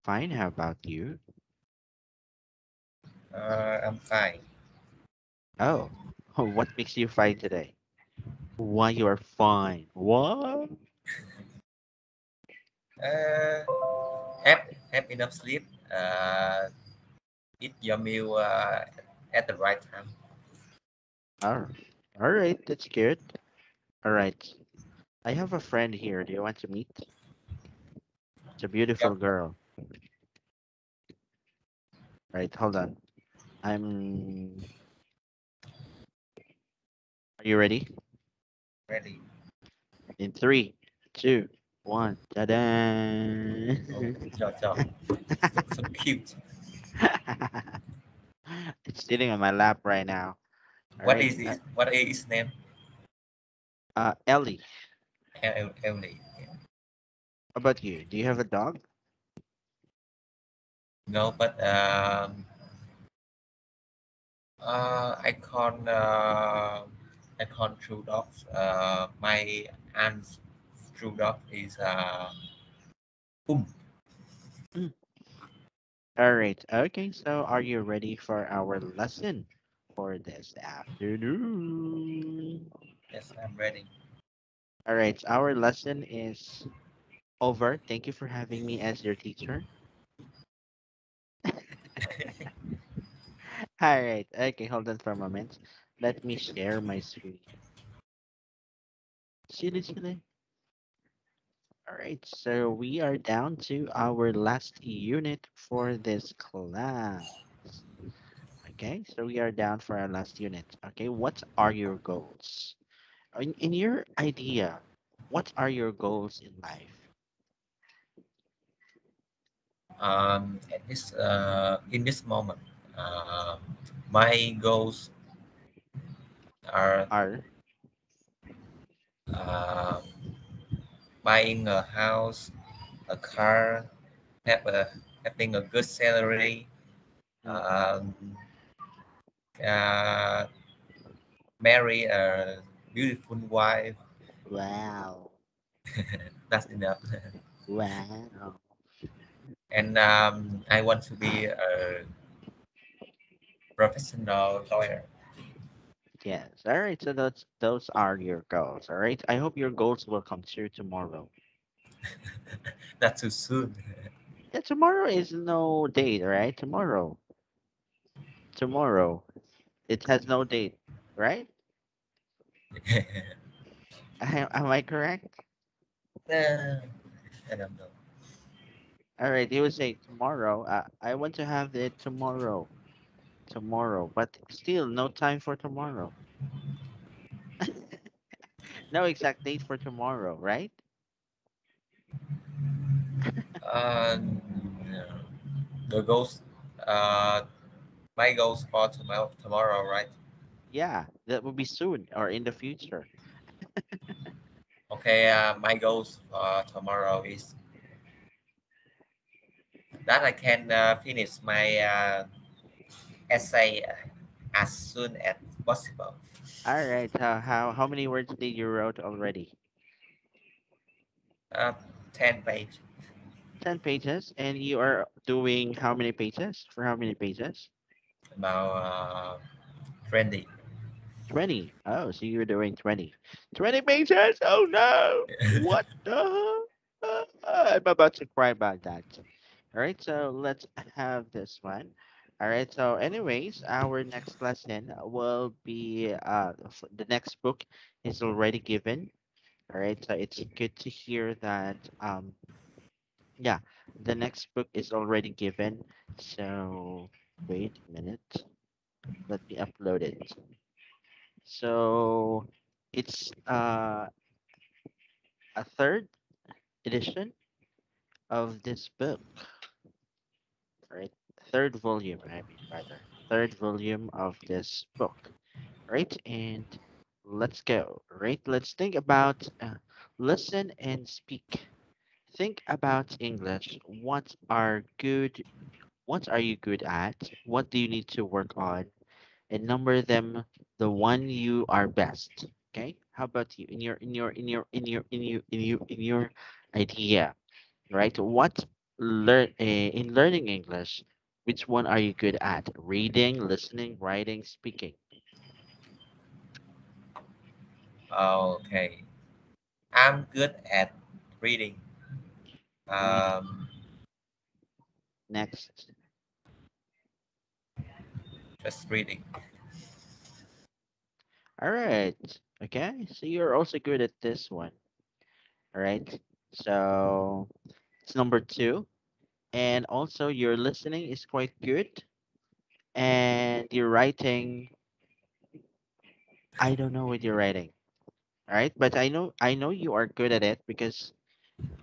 fine. How about you? I'm fine. Oh, what makes you fine today? Why you are fine? What? Uh, have enough sleep. Eat your meal at the right time. Oh, all right, that's good. All right, I have a friend here. Do you want to meet? It's a beautiful Yep. girl. Right, hold on. I'm. Are you ready? Ready. In three, two, one. Ta-da! Oh, cho. So cute. It's sitting on my lap right now. All What right. is his What is his name? Ellie, Emily. how about you? Do you have a dog? No, but I can't true dogs. My aunt's true dog is Pum. Mm. All right. Okay. So, are you ready for our lesson for this afternoon? Yes, I'm ready. All right. Our lesson is over. Thank you for having me as your teacher. All right. Okay. Hold on for a moment. Let me share my screen. Chili, chili. All right. So, we are down to our last unit for this class. Okay. So, we are down for our last unit. Okay. What are your goals? In your idea, what are your goals in life? At this in this moment, uh, my goals are Are uh, buying a house, a car, having a good salary, mm, um, uh, marry a beautiful wife. wow, That's enough. wow. And I want to be a professional lawyer. Yes. All right. So those are your goals. All right. I hope your goals will come true tomorrow. Not too soon. Yeah, tomorrow is no date, right? Tomorrow. It has no date, right? Am I correct? I don't know. All right. You would say tomorrow. I want to have it tomorrow. Tomorrow, but still no time for tomorrow. No exact date for tomorrow, right? Um, the goals, uh, my goals for tomorrow, right? Yeah, that will be soon or in the future. Okay, my goals for tomorrow is that I can finish my essay as soon as possible. All right. How many words did you wrote already? Uh, 10 page, 10 pages, and you are doing how many pages? For how many pages? about 20. 20. Oh, so you're doing 20. 20 pages? Oh no! What the? I'm about to cry about that. All right, so let's have this one. All right, so anyways, our next lesson will be the next book is already given. All right, so it's good to hear that yeah, the next book is already given. So wait a minute. Let me upload it. So it's a third edition of this book, right? Third volume, I mean, rather. Third volume of this book, right? And let's go, right? Let's think about listen and speak. Think about English. What are you good at? What do you need to work on? And number them the one you are best. Okay? How about you? In your idea, right? What in learning English, which one are you good at? Reading, listening, writing, speaking. Okay. I'm good at reading. Reading. Um, Next. just reading. All right. Okay. So you're also good at this one. All right. So it's number two. And also your listening is quite good. And your writing, I don't know what you're writing. All right. But I know you are good at it because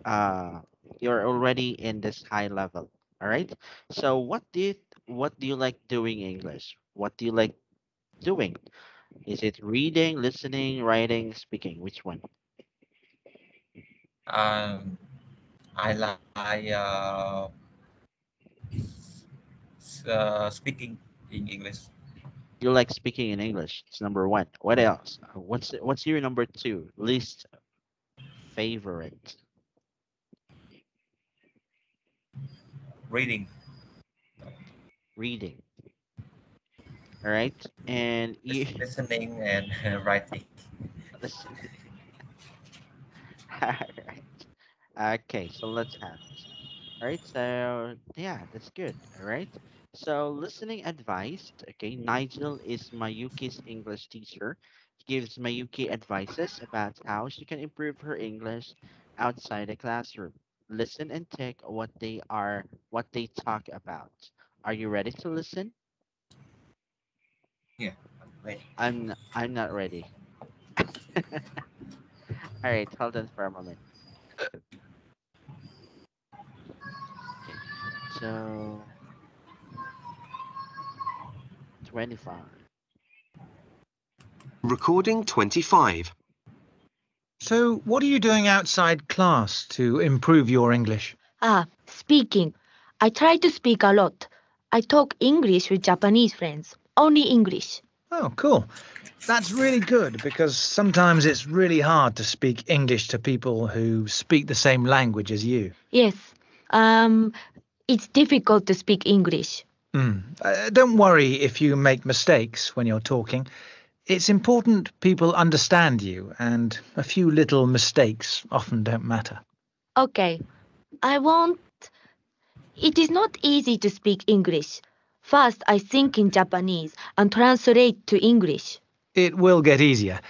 uh you're already in this high level. All right. So what do you like doing English? What do you like doing? Is it reading, listening, writing, speaking? Which one? Um, I like speaking in English. You like speaking in English. It's number one. What else? What's your number two? Least favorite? Reading. Reading. All right. And you Listening and writing. listening. All right. Okay, so let's have this. All right, so yeah, that's good. All right. So listening advice. Okay, Nigel is Mayuki's English teacher. He gives Mayuki advices about how she can improve her English outside the classroom. Listen and take what they talk about. Are you ready to listen? Yeah. Wait. I'm not ready. All right, hold on for a moment. Okay. So 25. Recording 25. So, what are you doing outside class to improve your English? Speaking. I try to speak a lot. I talk English with Japanese friends. Only English. Oh, cool. That's really good because sometimes it's really hard to speak English to people who speak the same language as you. Yes. Um, it's difficult to speak English. Don't worry if you make mistakes when you're talking. It's important people understand you, and a few little mistakes often don't matter. Okay. I won't. It is not easy to speak English. First, I think in Japanese and translate to English. It will get easier.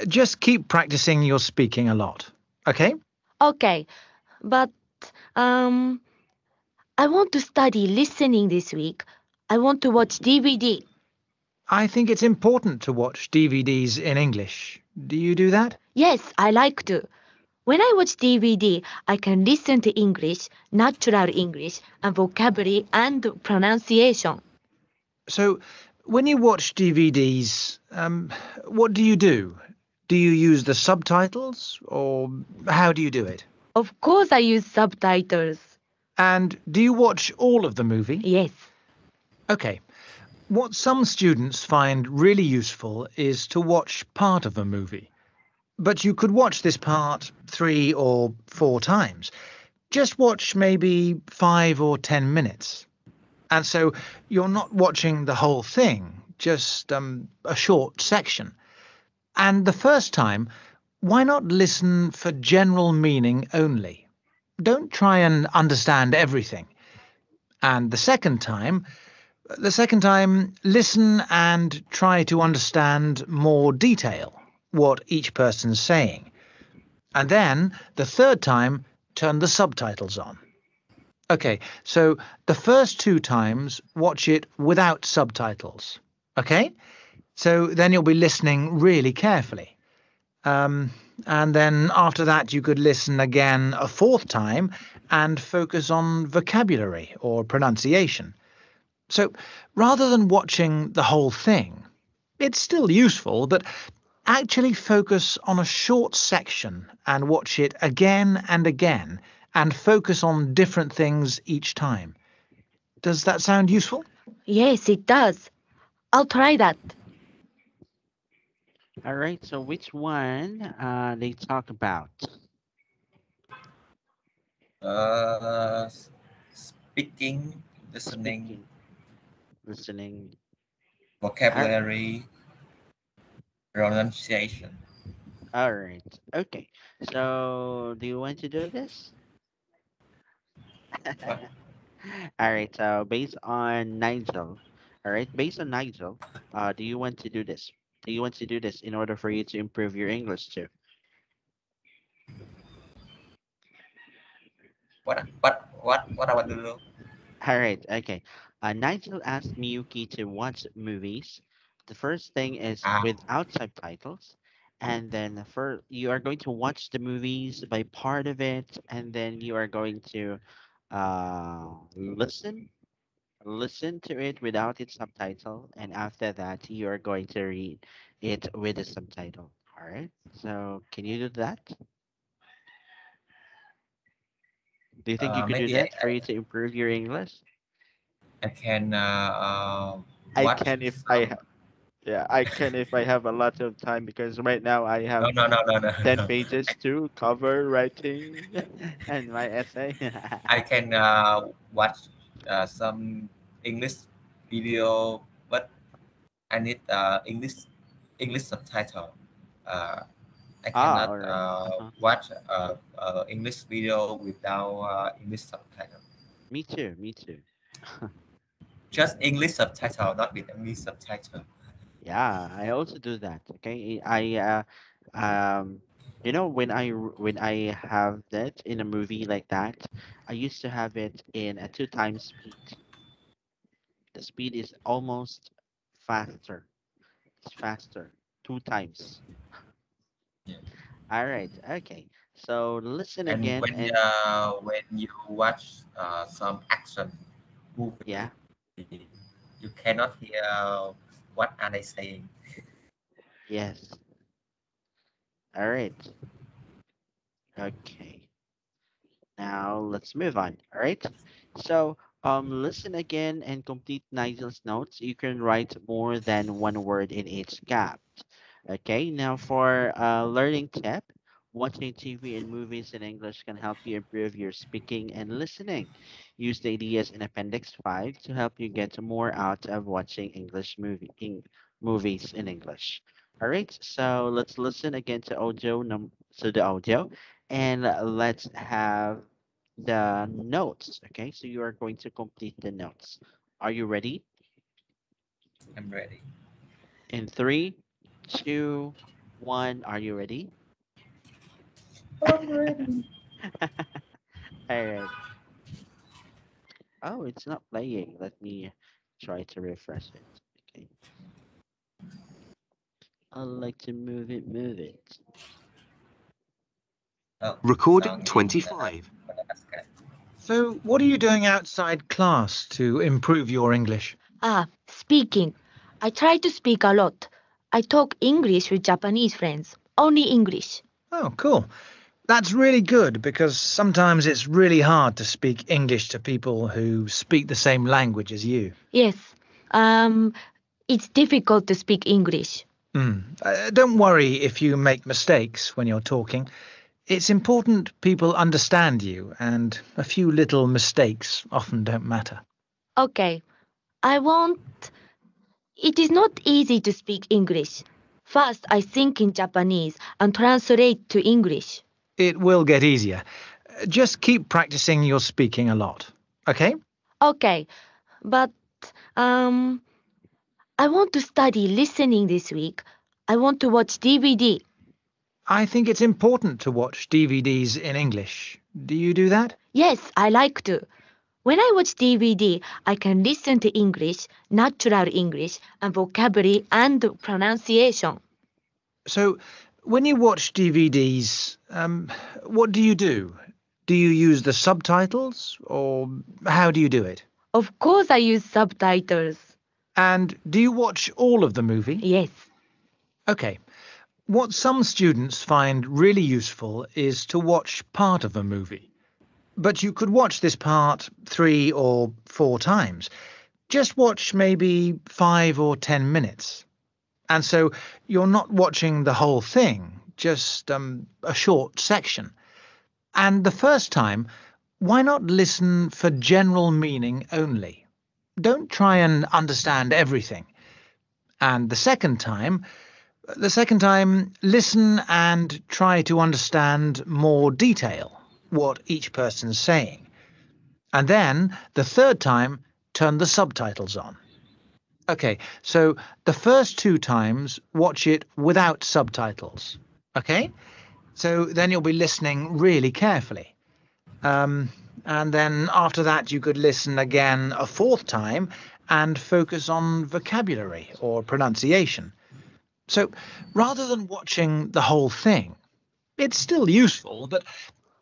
Just keep practicing your speaking a lot. Okay? Okay. But, um, I want to study listening this week. I want to watch DVD. I think it's important to watch DVDs in English. Do you do that? Yes, I like to. When I watch DVD, I can listen to English, natural English, and vocabulary and pronunciation. So, when you watch DVDs, what do you do? Do you use the subtitles, or how do you do it? Of course, I use subtitles. And do you watch all of the movie? Yes. Okay. What some students find really useful is to watch part of a movie. But you could watch this part 3 or 4 times. Just watch maybe 5 or 10 minutes. And so you're not watching the whole thing, just a short section. And the first time, why not listen for general meaning only? Don't try and understand everything. And the second time, listen and try to understand more detail, what each person's saying. And then, the third time, turn the subtitles on. Okay, so the first 2 times, watch it without subtitles. Okay? So then you'll be listening really carefully. Um, and then after that, you could listen again a fourth time and focus on vocabulary or pronunciation. So rather than watching the whole thing, it's still useful, but actually focus on a short section and watch it again and again and focus on different things each time. Does that sound useful? Yes, it does. I'll try that. All right. So which one they talk about? Uh, speaking, listening, Speaking, listening. vocabulary, pronunciation. All right. Okay. So, do you want to do this? What? All right. So, based on Nigel, all right. Based on Nigel, do you want to do this? Do you want to do this in order for you to improve your English too? What I want to do? All right. Okay. Nigel asked Miyuki to watch movies. The first thing is Ah, without subtitles, and then for you are going to watch the movies by part of it, and then you are going to listen to it without its subtitle, and after that you are going to read it with a subtitle. All right. So can you do that? Do you think you could do maybe that for you to improve your English? I can I watch can if some. yeah, I can if I have a lot of time because right now I have No. 10 pages to cover writing and my essay. I can watch some English video, but I need English subtitle. Uh, I Ah, cannot all right. Uh-huh. watch English video without English subtitle. Me too, me too. Just English subtitle, not with English subtitle. Yeah, I also do that. Okay, um when when I have that in a movie like that, I used to have it in a 2 times speed. The speed is almost faster. It's faster, 2 times. Yeah. All right, okay. So listen And again and when you watch some action yeah, movie, you cannot hear what are they saying. yes. All right, okay. Now let's move on. All right. So listen again and complete Nigel's notes. You can write more than one word in each gap. Okay, now for a learning tip, watching TV and movies in English can help you improve your speaking and listening. Use the ideas in Appendix 5 to help you get more out of watching movies in English. All right, so let's listen again to the audio, and let's have the notes. Okay, so you are going to complete the notes. Are you ready? I'm ready. In three, two, one. Are you ready? I'm ready. All right. Oh, it's not playing. Let me try to refresh it. Okay. I like to move it, move it. Oh, Recording song in 25. Madagascar. So, what are you doing outside class to improve your English? Speaking. I try to speak a lot. I talk English with Japanese friends. Only English. Oh, cool. That's really good because sometimes it's really hard to speak English to people who speak the same language as you. Yes. Um, it's difficult to speak English. Don't worry if you make mistakes when you're talking. It's important people understand you, and a few little mistakes often don't matter. Okay. I won't. It is not easy to speak English. First, I think in Japanese and translate to English. It will get easier. Just keep practicing your speaking a lot. Okay? Okay, but um, I want to study listening this week. I want to watch DVD. I think it's important to watch DVDs in English. Do you do that? Yes, I like to. When I watch DVD, I can listen to English, natural English, and vocabulary and pronunciation. So, when you watch DVDs, what do you do? Do you use the subtitles, or how do you do it? Of course, I use subtitles. And do you watch all of the movie? Yes. Okay. What some students find really useful is to watch part of a movie. But you could watch this part 3 or 4 times. Just watch maybe 5 or 10 minutes. And so you're not watching the whole thing, just a short section. And the first time, why not listen for general meaning only? Don't try and understand everything. And the second time, listen and try to understand more detail, what each person's saying. And then the third time, turn the subtitles on. Okay, so the first two times, watch it without subtitles. Okay? So then you'll be listening really carefully. And then after that, you could listen again a fourth time and focus on vocabulary or pronunciation. So rather than watching the whole thing, it's still useful, but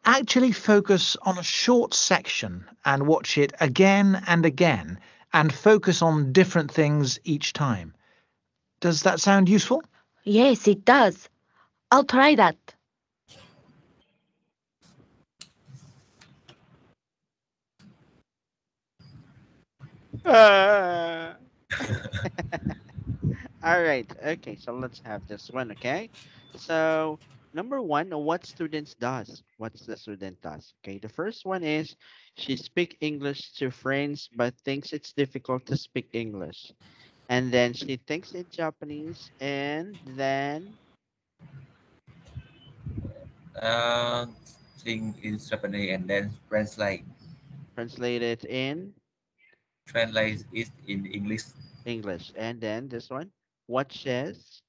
actually focus on a short section and watch it again and again and focus on different things each time. Does that sound useful? Yes, it does. I'll try that. Ah. All right. Okay. So let's have this one. Okay. So number one, what students does? What's the student does? Okay. The first one is she speak English to friends, but thinks it's difficult to speak English. And then she thinks in Japanese, and then uh, think in Japanese and then translate it in translate it in English. English. And then this one, watches.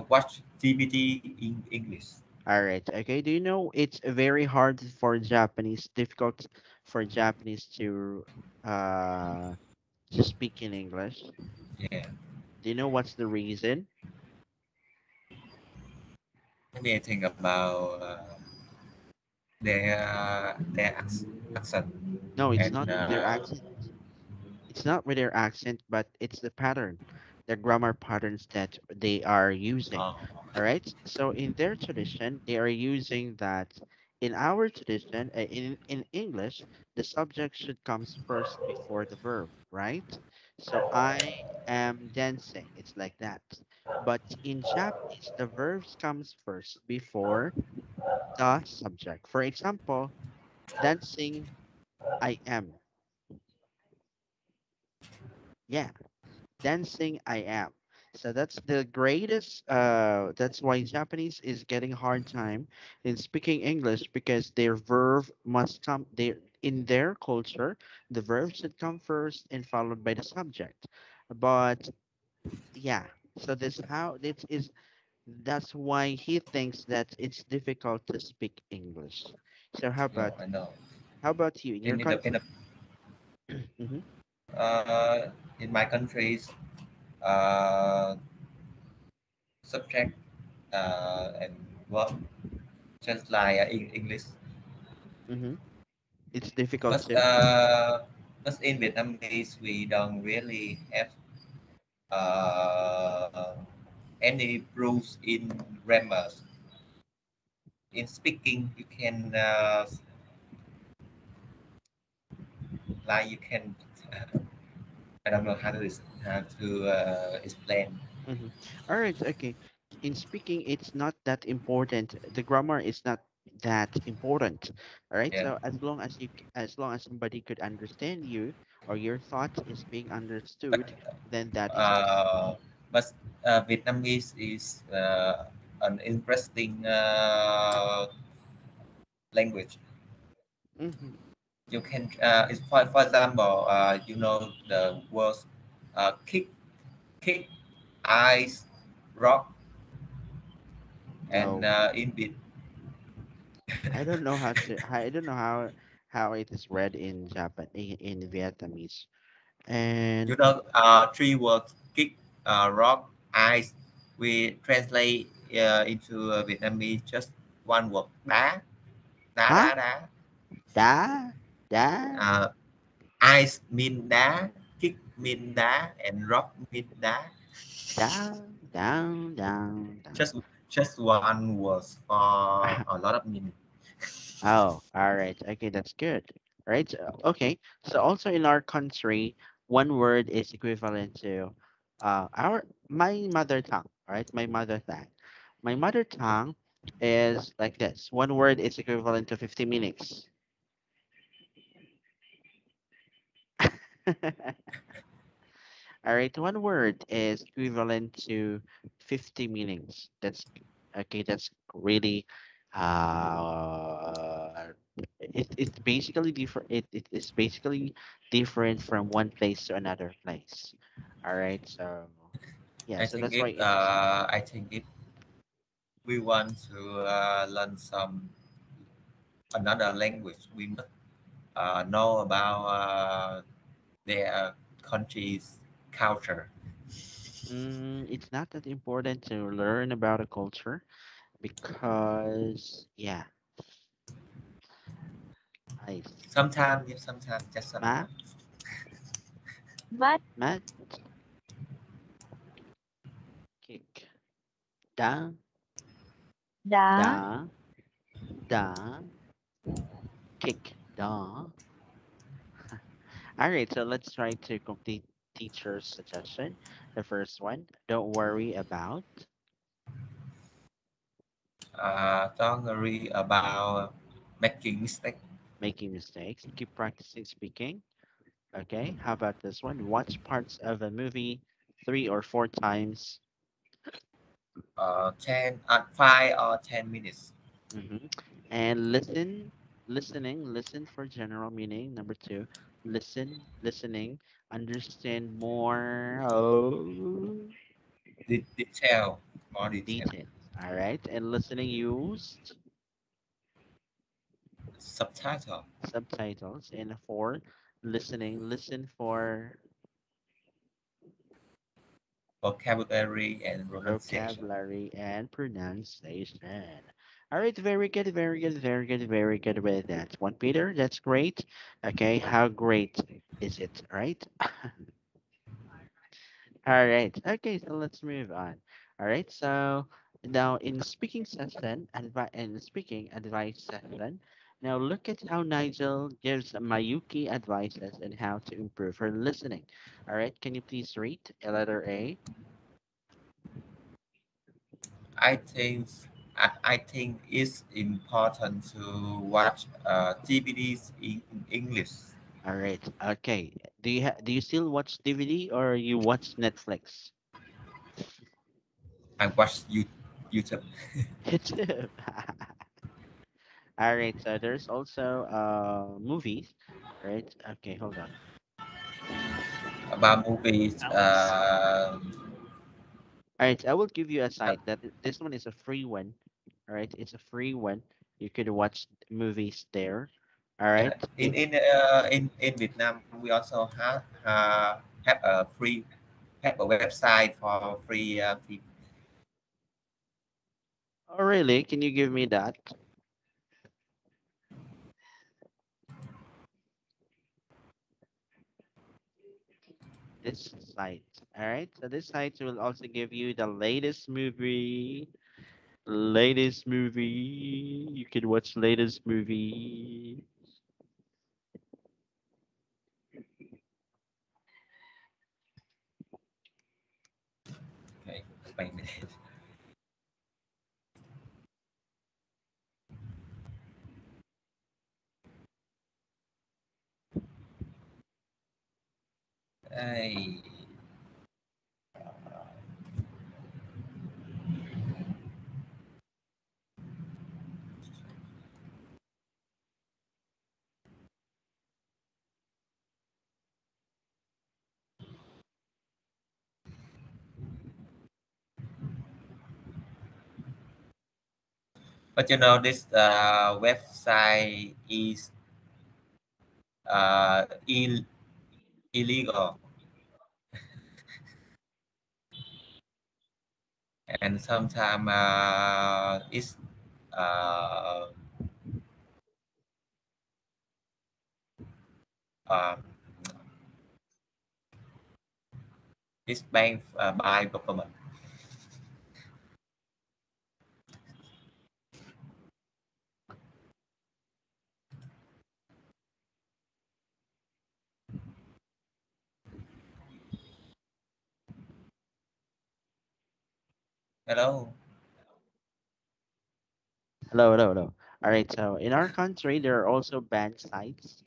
Watch DVD in English. All right. Okay. Do you know it's very hard for Japanese, difficult for Japanese to speak in English? Yeah. Do you know what's the reason? Let me think about their accent No, it's and not their accent. It's not with their accent, but it's the pattern, the grammar patterns that they are using. uh, All right. So in their tradition, they are using that. In our tradition, in English, the subject should comes first before the verb, right? So I am dancing. It's like that. But in Japanese, the verbs comes first before the subject. For example, dancing, I am. Yeah, dancing I am. So that's the greatest that's why Japanese is getting hard time in speaking English because their verb must come there in their culture, the verb should come first and followed by the subject. But yeah, so this how this is that's why he thinks that it's difficult to speak English. So I know. how about you in your In country? Hmm. uh, in my countries, uh, subject and verb just like in English. Hmm. It's difficult But to. in Vietnamese we don't really have uh, any rules in grammar. In speaking, you can like you can. I don't know how to explain. Mhm. All right, okay. In speaking, it's not that important. The grammar is not that important. All right. Yeah. So as long as somebody could understand you or your thought is being But understood, then that is enough. uh, but Vietnamese is an interesting language. Mm-hmm. You can, it's for example, you know the words kick, ice, rock, and No, in bit. I don't know how to. I don't know how it is read in Japan in Vietnamese. You And know, three words kick, rock, ice. We translate into Vietnamese just one word đá, đá, huh? đá, đá. Da da Uh, ice mean đá, kick mean đá, and rock mean đá. down down down down. Just just one word for a lot of meaning. Oh, all right. Okay, that's good. All right. So, okay. So also in our country, one word is equivalent to our my mother tongue. All right, my mother tongue. My mother tongue is like this. One word is equivalent to 50 minutes. All right, one word is equivalent to 50 meanings. That's okay, that's really uh it's basically different it is basically different from one place to another place. All right, so yeah, I so think that's if why it's we want to learn some another language, we must know about their country's culture. it's not that important to learn about a culture because yeah, I Sometimes, yeah, sometimes, just ma sometimes. But ma kick da the da da kick da. All right, so let's try to complete teacher's suggestion. The first one, don't worry about Don't worry about making mistake. making mistakes. Keep practicing speaking. Okay, how about this one? Watch parts of a movie 3 or 4 times. 5 or 10 minutes. hmm And listening for general meaning. Number two, listening, understand more Detail, more detail. details. All right, and listening used Subtitle, subtitles. And four, listen for vocabulary, and pronunciation. vocabulary and pronunciation. All right, very good, very good, very good, very good with that one, Peter. That's great. Okay, how great is it, right? All right. Okay, so let's move on. All right. So now in speaking session, in speaking advice session, now look at how Nigel gives Mayuki advices on how to improve her listening. All right. Can you please read a letter A? I think I think it's important to watch DVDs in English. All right. Okay. Do you still watch DVD or you watch Netflix? I watch YouTube. YouTube. All right. So there's also movies. Right. Okay. Hold on. About movies. All right, I will give you a site that this one is a free one. All right, it's a free one. You could watch movies there. All Yeah, right. in Vietnam, we also have a free have a website for free free. Oh, really? Can you give me that? This site. All right. So this site will also give you the latest movie. Latest movie. You can watch latest movie. Okay, wait a minute. Hey, but you know this website is uh, Ill- illegal, and sometimes uh, uh, it's banned by government. Hello. Hello, hello, hello. All right. So in our country, there are also banned sites.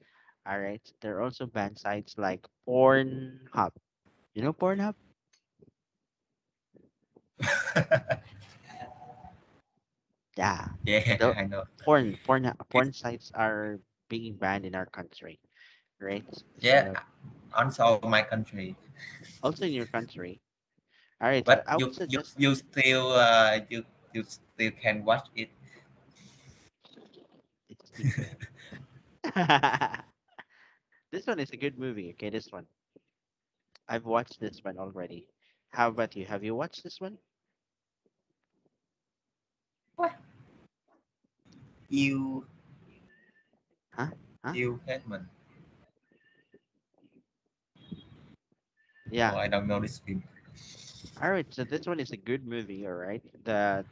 All right. There are also banned sites like Pornhub. You know Pornhub? Yeah. Yeah, The I know. porn It's sites are being banned in our country, right? yeah, So also my country. also in your country. All right. So But I would you suggest you still you still can watch it. it's secret. This one is a good movie. Okay, this one. I've watched this one already. How about you? Have you watched this one? What? You Huh? Huh? you Hitman. Yeah. Oh, I don't know this film. All right. So this one is a good movie. All right. The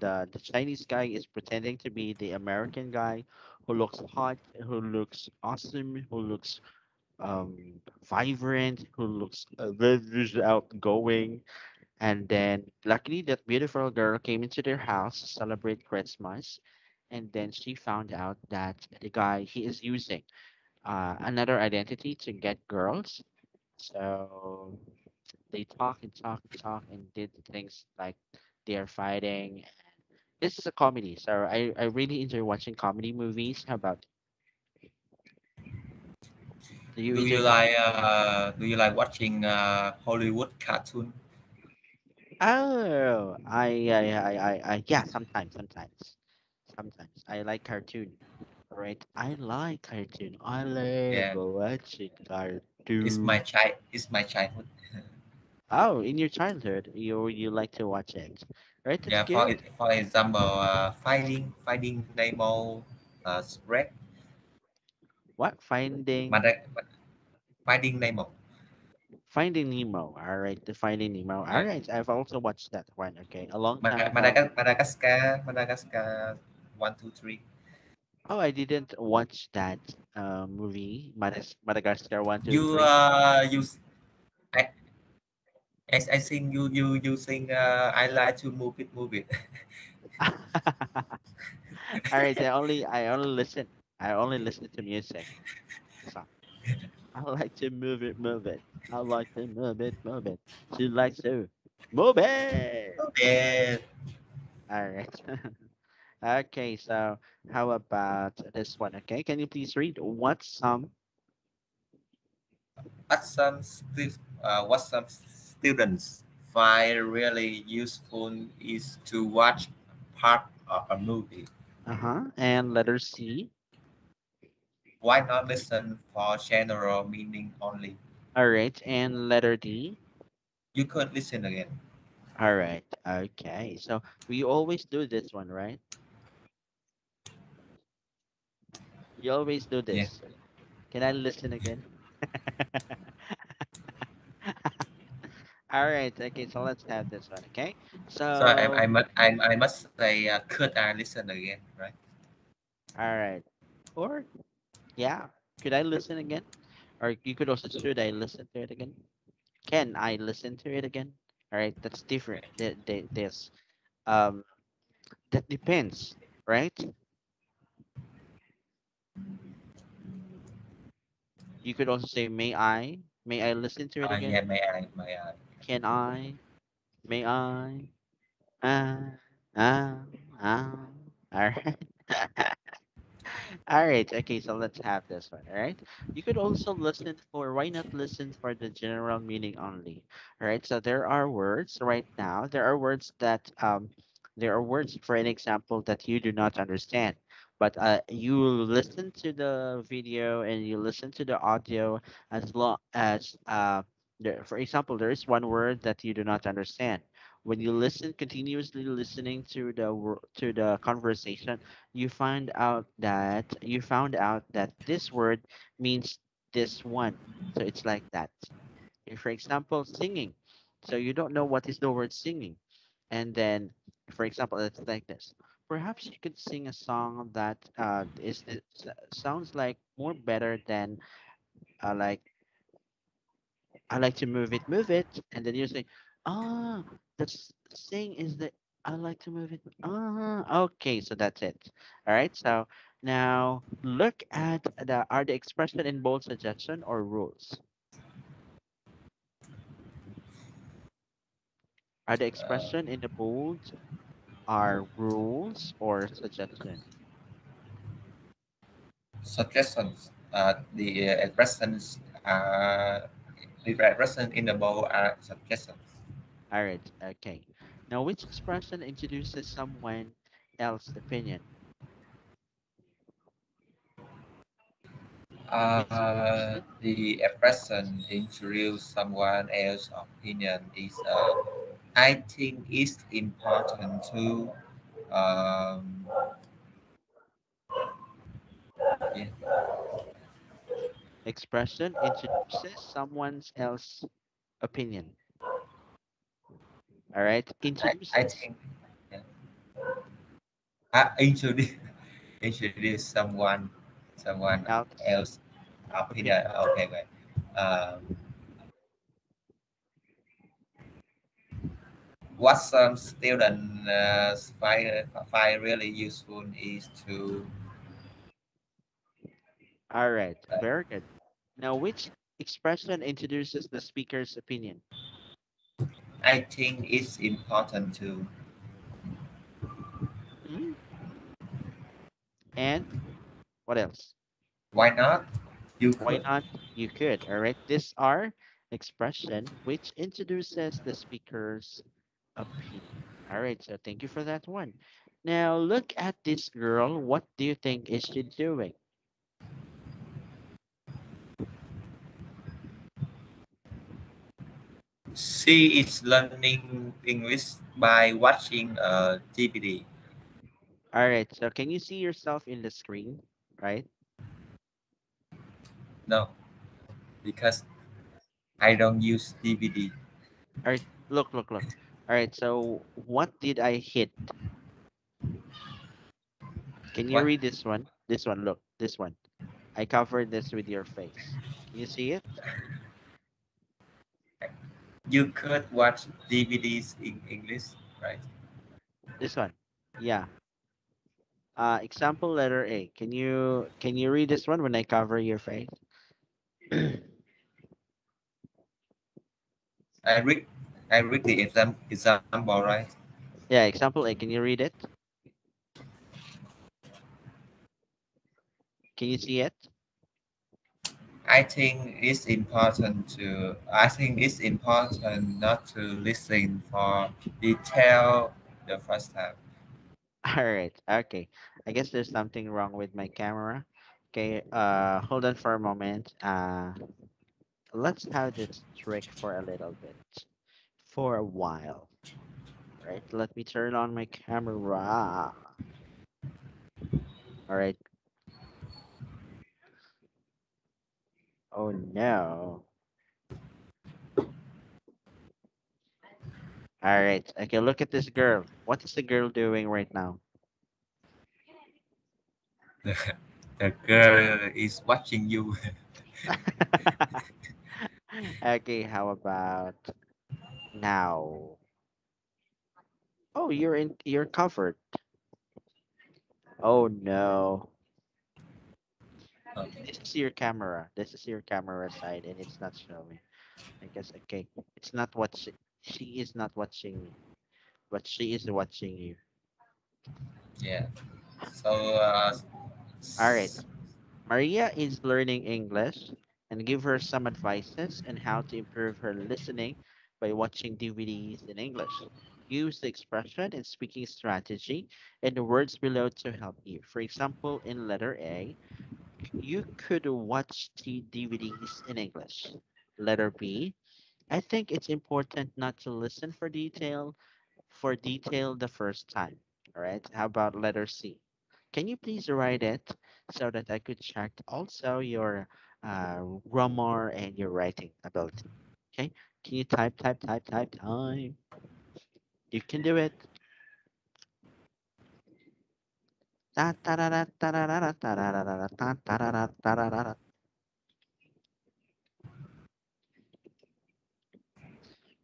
Chinese guy is pretending to be the American guy who looks hot, who looks awesome, who looks vibrant, who looks very outgoing. And then luckily that beautiful girl came into their house to celebrate Christmas. And then she found out that the guy he is using another identity to get girls. So they talk and talk and talk and did things like they are fighting. This is a comedy, so I really enjoy watching comedy movies. How about do you enjoy comedy? Do you like watching Hollywood cartoon? Oh, yeah, sometimes I like cartoon. Right, I like cartoon. I love Yeah, watching cartoon. it's my childhood. Oh, in your childhood, you like to watch it, right? That's Yeah, good. for example, Finding Nemo, Shrek, What Finding Nemo. Finding Nemo? All right, the Finding Nemo. All Yeah, right, I've also watched that one. Okay, a long time ago. Madagascar, 1, 2, 3. Oh, I didn't watch that movie, Madagascar one, two, You three. I I think you sing. I like to move it. All right, I only listen. I only listen to music. So I like to move it, move it. I like to move it, move it. She likes to move it. Yeah, All right. Okay, so how about this one? Okay, can you please read what some students find really useful is to watch part of a movie. and letter C? Why not listen for general meaning only? All right, and letter D? You could listen again. All right. Okay, so we always do this one, right? You always do Yeah. this. Can I listen again? All right. Okay, so let's have this one. Okay. So So, I must say, could I listen again, right? all right. Or yeah, could I listen again? Or you could also should I listen to it again? Can I listen to it again? All right, that's different. This um that depends, right? You could also say may I listen to it Yeah, again? may I? Can I? May I? Ah, ah, ah. All right. All right. Okay, so let's have this one. All right. You could also listen for why not listen for the general meaning only. All right. So there are words right now. There are words for an example that you do not understand. But you listen to the video and you listen to the audio as long as for example, there is one word that you do not understand. When you listen, continuously listening to to the conversation, you found out that this word means this one. So it's like that. If, for example, singing. So you don't know what is the word singing. And then, for example, it's like this. Perhaps you could sing a song that sounds like more better than like I like to move it, and then you say, ah, that's sing is the I like to move it. Okay, so that's it. All right. So now look at the are the expression in bold suggestion or rules? Are the Uh, expression in the bold are rules or suggestion? Suggestions. The expressions the expression in the bowl are suggestions. All right. Okay. Now, which expression introduces someone else's opinion? Which expression? The expression introduce someone else's opinion is I think it's important to um, yeah, Expression introduces someone else's opinion. All right. I Introduces think yeah. Introduce introduce someone else else opinion. opinion. Okay, wait. Um, what some students find really useful is to All right. Very good. Now, which expression introduces the speaker's opinion? I think it's important to Hmm? And what else? why not you Why could not? You could. All right. These are expression which introduces the speaker's opinion. All right. So thank you for that one. Now look at this girl. What do you think is she doing? she is learning English by watching a DVD. All right. So can you see yourself in the screen? Right. No, because I don't use DVD. All right. Look, look, look. All right. So what did I hit? Can you What read this one? This one. Look. This one. I covered this with your face. Can you see it? you could watch DVDs in English, right? This one. Yeah. Example letter A. Can you read this one when I cover your face? I read I read the example, right? Yeah, example A. Can you read it? Can you see it? I think it's important not to listen for detail the first time. All right. Okay. I guess there's something wrong with my camera. Okay. Hold on for a moment. Let's have this trick for a little bit, for a while. Right. Let me turn on my camera. All right. Oh no. All right. Okay. Look at this girl. What is the girl doing right now? The girl is watching you. Okay. How about now? Oh, you're covered. Oh no. Okay. This is your camera. This is your camera side and it's not showing. I guess okay. It's not what she is not watching me, but she is watching you. Yeah. So All right. Maria is learning English and give her some advices on how to improve her listening by watching DVDs in English. Use the expression and speaking strategy and the words below to help you. For example, in letter A, you could watch DVDs in English. Letter B, I think it's important not to listen for detail the first time. All right. How about letter C? Can you please write it so that I could check also your grammar and your writing ability? Okay. Can you type? You can do it.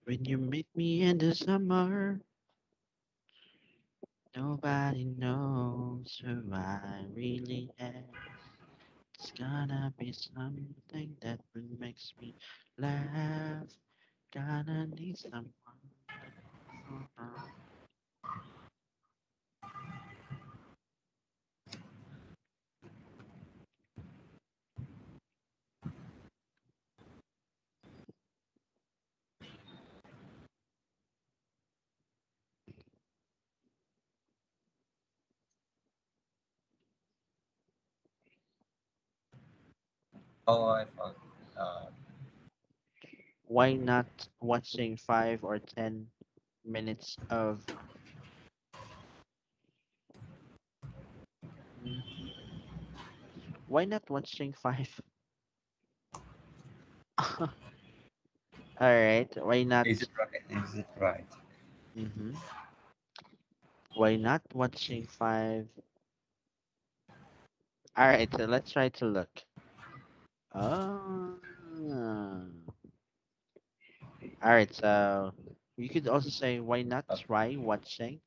When you meet me in the summer. Nobody knows who I really am. It's gonna be something that will makes me laugh. Gonna need someone. Oh, I found. Uh, Why not watching 5 or 10 minutes of Mhm. Why not watching five? All right. Why not? is it right? Is it right? Mm-hmm. Why not watching five? All right. So let's try to look. Oh. All right. So you could also say, why not Uh, try watching?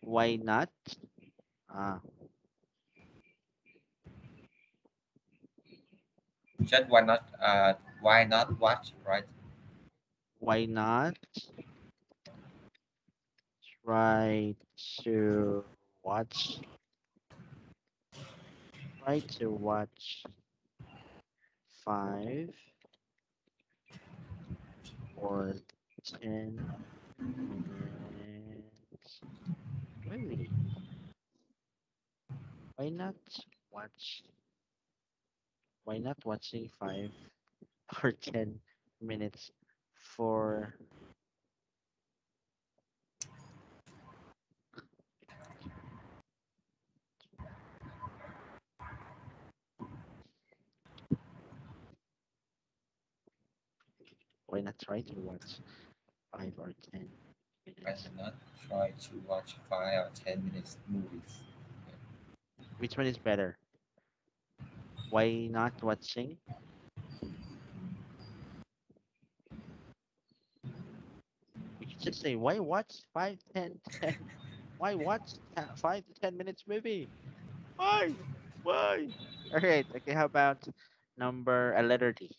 Why not? Uh, just why not? Why not watch? Right? why not try to watch? Try to watch 5 or 10 minutes movie. Why not watch? Why not watching 5 or 10 minutes for? Why not try to watch 5 or 10 I minutes? cannot try to watch 5 or 10 minutes movies. Which one is better? Why not watching? You can just say why watch 5, 10, 10? Why watch 5 to 10 minutes movie? Why? Why? All right. Okay. How about number a letter D?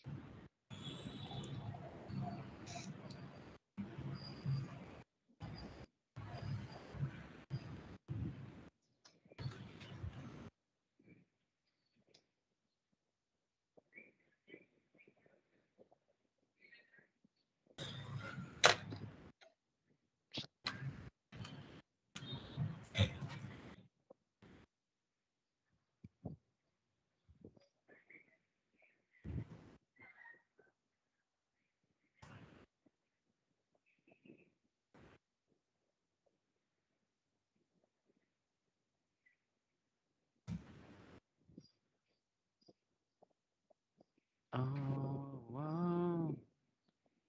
Oh, wow.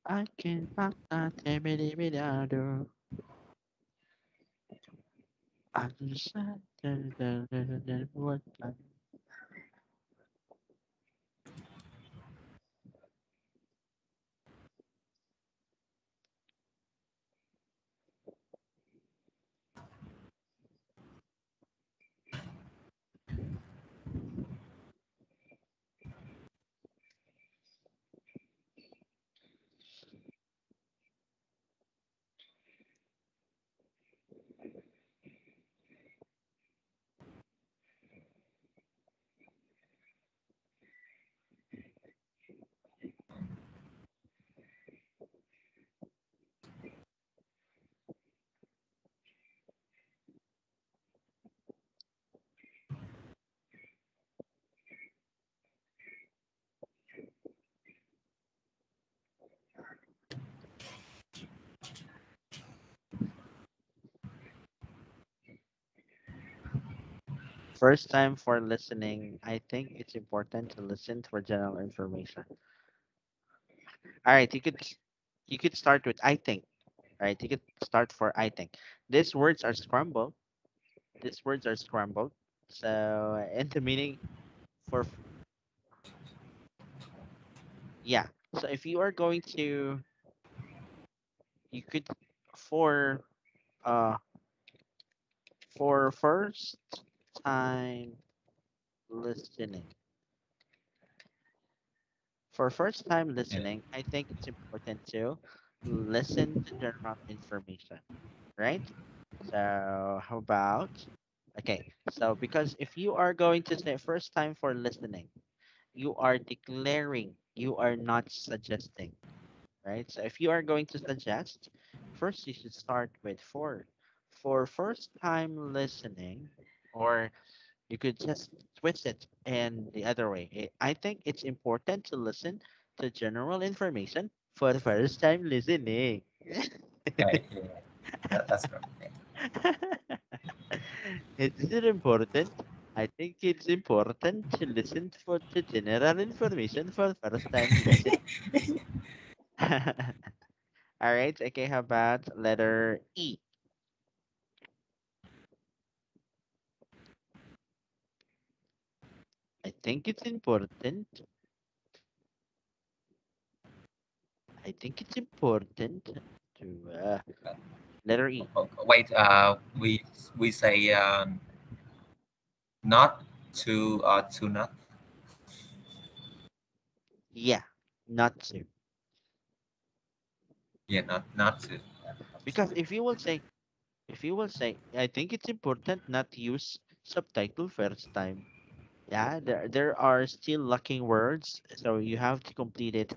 I can rock that do. I just said what I first time for listening, I think it's important to listen for general information. All right, you could start with I think. All right, you could start for I think. These words are scrambled. These words are scrambled. So and the meaning for yeah. So if you are going to you could for uh for first time listening. For first time Yeah. listening, I think it's important to listen to general information, right? So how about okay, so because if you are going to say first time for listening, you are declaring, you are not suggesting, right? So if you are going to suggest, first you should start with for first time listening, or you could just twist it in the other way. I think it's important to listen to general information for the first time listening. Okay. Yeah. That's correct. Yeah. Is it important? I think it's important to listen for the general information for the first time listening. All right. Okay. How about letter E? I think it's important. I think it's important to letter E. Wait. We say not to to not. Yeah, not to. Yeah. Not to. Because if you will say, I think it's important not to use subtitle first time. Yeah, there are still lacking words, so you have to complete it.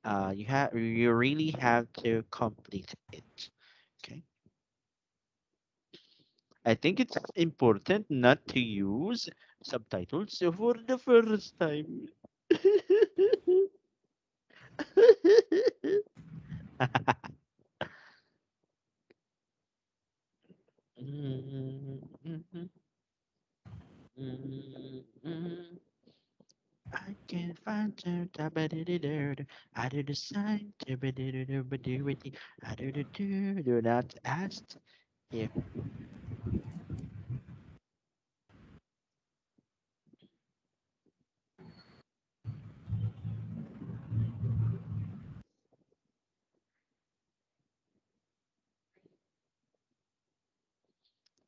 You really have to complete it. Okay. I think it's important not to use subtitles for the first time. I can't find to I do the sign I do not ask if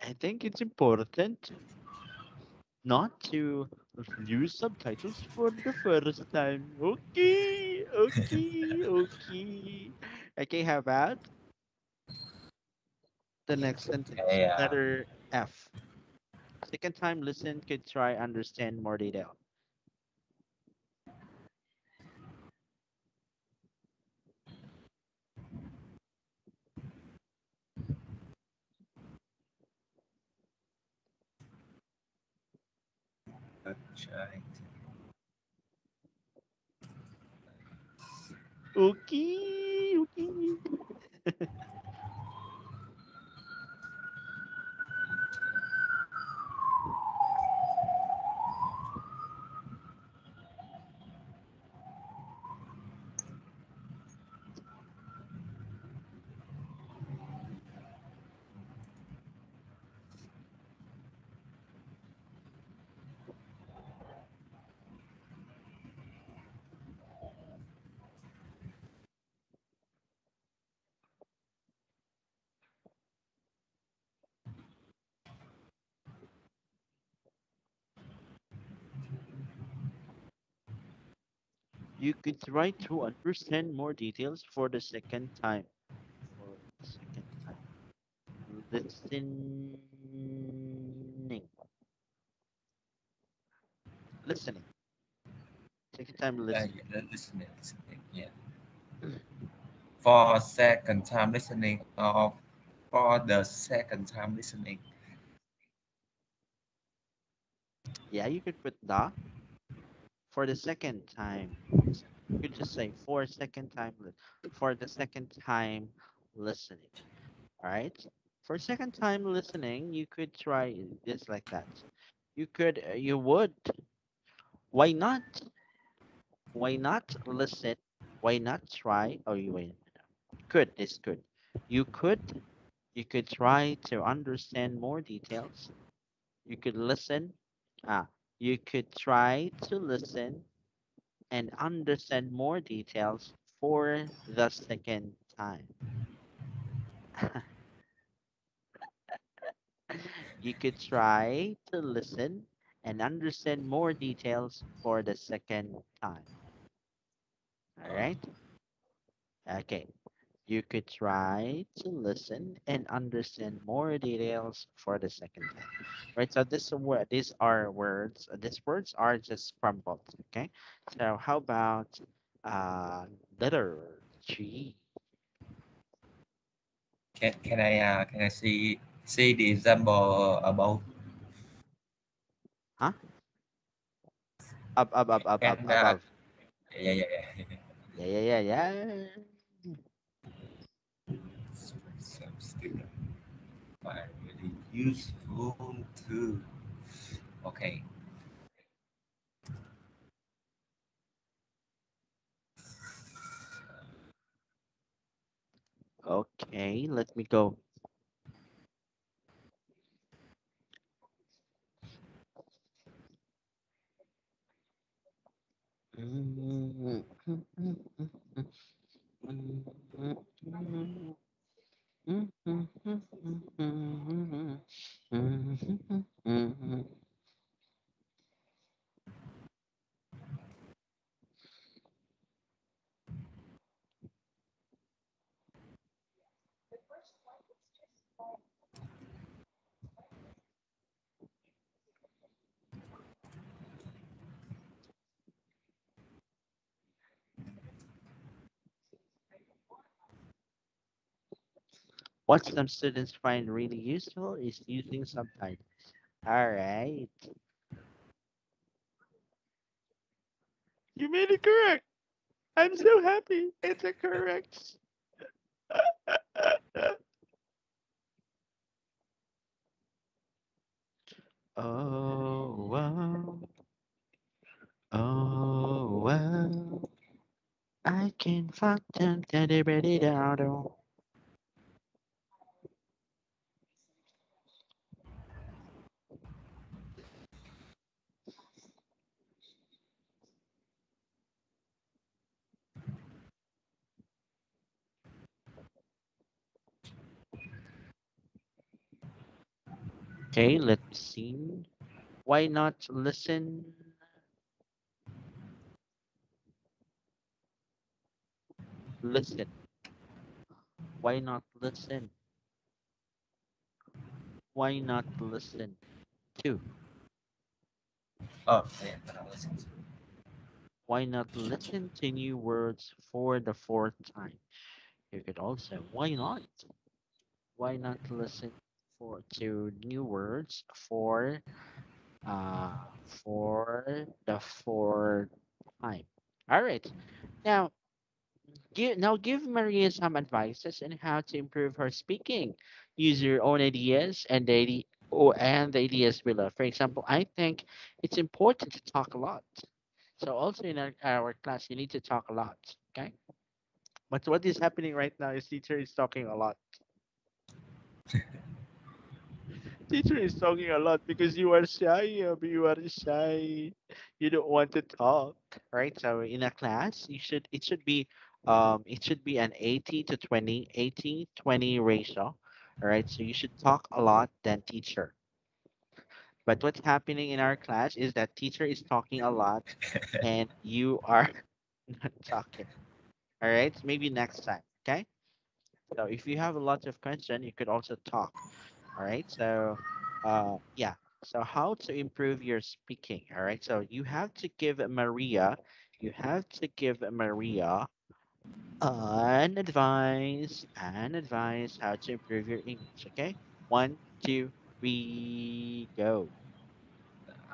I think it's important not to use subtitles for the first time. Okay, okay, okay. Okay, how about the next sentence? Okay. Letter F. Second time listen could try understand more detail. Good try. Okay, okay. You could try to understand more details for the second time. For the second time. Listening. Listening. Second time listening. Yeah, listening. Listening. Yeah. For second time listening or for the second time listening. Yeah, you could put the for the second time listening. You could just say for second time for the second time listening. All right. For second time listening, you could try this like that. You would. Why not? Why not listen? Why not try? Oh, you wait. Could this could. You could you could try to understand more details. You could listen. Ah, you could try to listen and understand more details for the second time. You could try to listen and understand more details for the second time. All right. Okay. You could try to listen and understand more details for the second time. Right. So this word, these are words. These words are just crumbled. Okay. So how about uh letter G? Can I see the example about Huh? Up, can above. yeah. Yeah, yeah, yeah, yeah. Some student find really useful too. Okay. Okay, let me go. What some students find really useful is using subtitles. All right. You made it correct. I'm so happy. It's a correct. Oh, wow. Oh, wow. I can fuck them, daddy, ready, down. Okay, let's see. Why not listen? Listen. Why not listen? Why not listen to? Oh, yeah. Listen. Why not listen to new words for the fourth time? You could also, why not? Why not listen to new words uh for the fourth time? All right. Now give Maria some advices on how to improve her speaking. Use your own ideas and the ideas below. For example, I think it's important to talk a lot. So also in our class, you need to talk a lot. Okay. But what is happening right now is teacher is talking a lot. Teacher is talking a lot because you are shy. You are shy. You don't want to talk, right? So in a class, it should be an 80 to 20, 80-20 ratio. All right. So you should talk a lot than teacher. But what's happening in our class is that teacher is talking a lot and you are not talking. All right. Maybe next time. Okay. So if you have a lot of question, you could also talk. All right. So, yeah. So how to improve your speaking? All right. So you have to give Maria an advice how to improve your English. Okay. One, two, three, go.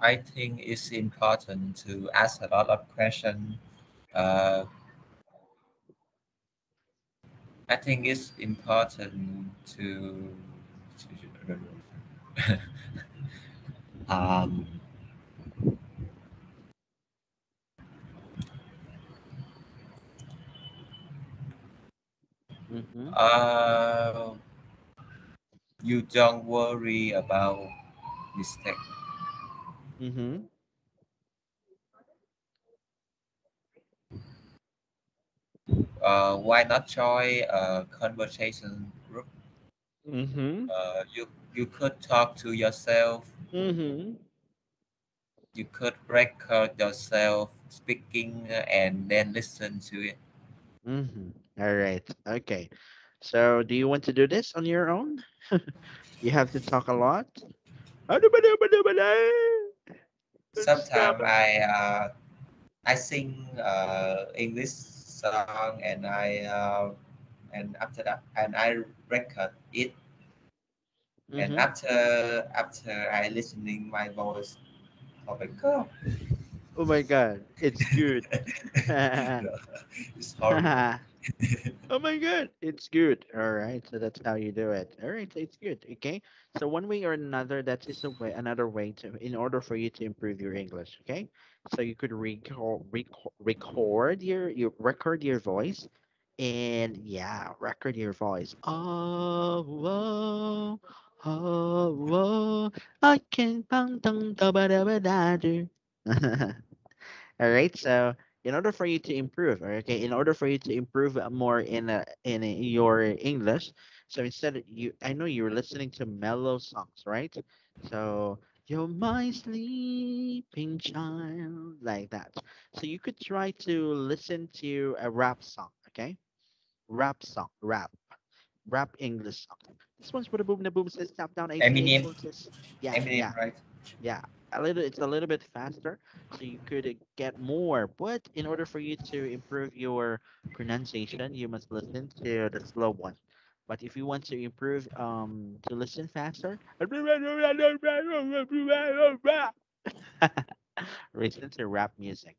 I think it's important to ask a lot of questions. Uh, I think it's important um, Mm-hmm. uh, you don't worry about mistake. Mm-hmm. Why not join a conversation group? Mm-hmm. You could talk to yourself. Mm-hmm. You could record yourself speaking and then listen to it. Mm-hmm. All right. Okay. So do you want to do this on your own? You have to talk a lot. Sometimes I sing English song and after that and I record it and Mm-hmm. after I listening my voice. Oh my god, Oh my God, it's good. no, it's horrible. Oh my God, it's good. All right, so that's how you do it. All right, so it's good. Okay, so one way or another, that is a way, another way to, in order for you to improve your English. Okay, so you could record your voice, and yeah, record your voice. Oh, whoa, oh, whoa, I can bang dang da ba da ba da do. All right. So in order for you to improve, okay, in order for you to improve more your English, so instead of you, I know you're listening to mellow songs, right? So you're my sleeping child, like that. So you could try to listen to a rap song, okay? Rap English song. This one's for the boom. The boom says tap down 88 Eminem, volts. Yeah, Eminem, yeah. right? Yeah, a little. It's a little bit faster, so you could get more. But in order for you to improve your pronunciation, you must listen to the slow one. But if you want to improve, to listen faster, listen to rap music.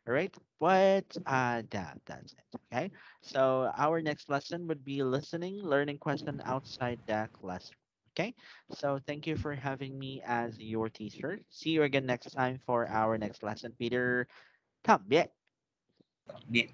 All right, but that's it. Okay, so our next lesson would be listening, learning question outside the classroom. Okay, so thank you for having me as your teacher. See you again next time for our next lesson, Peter. Come, yeah. Biết.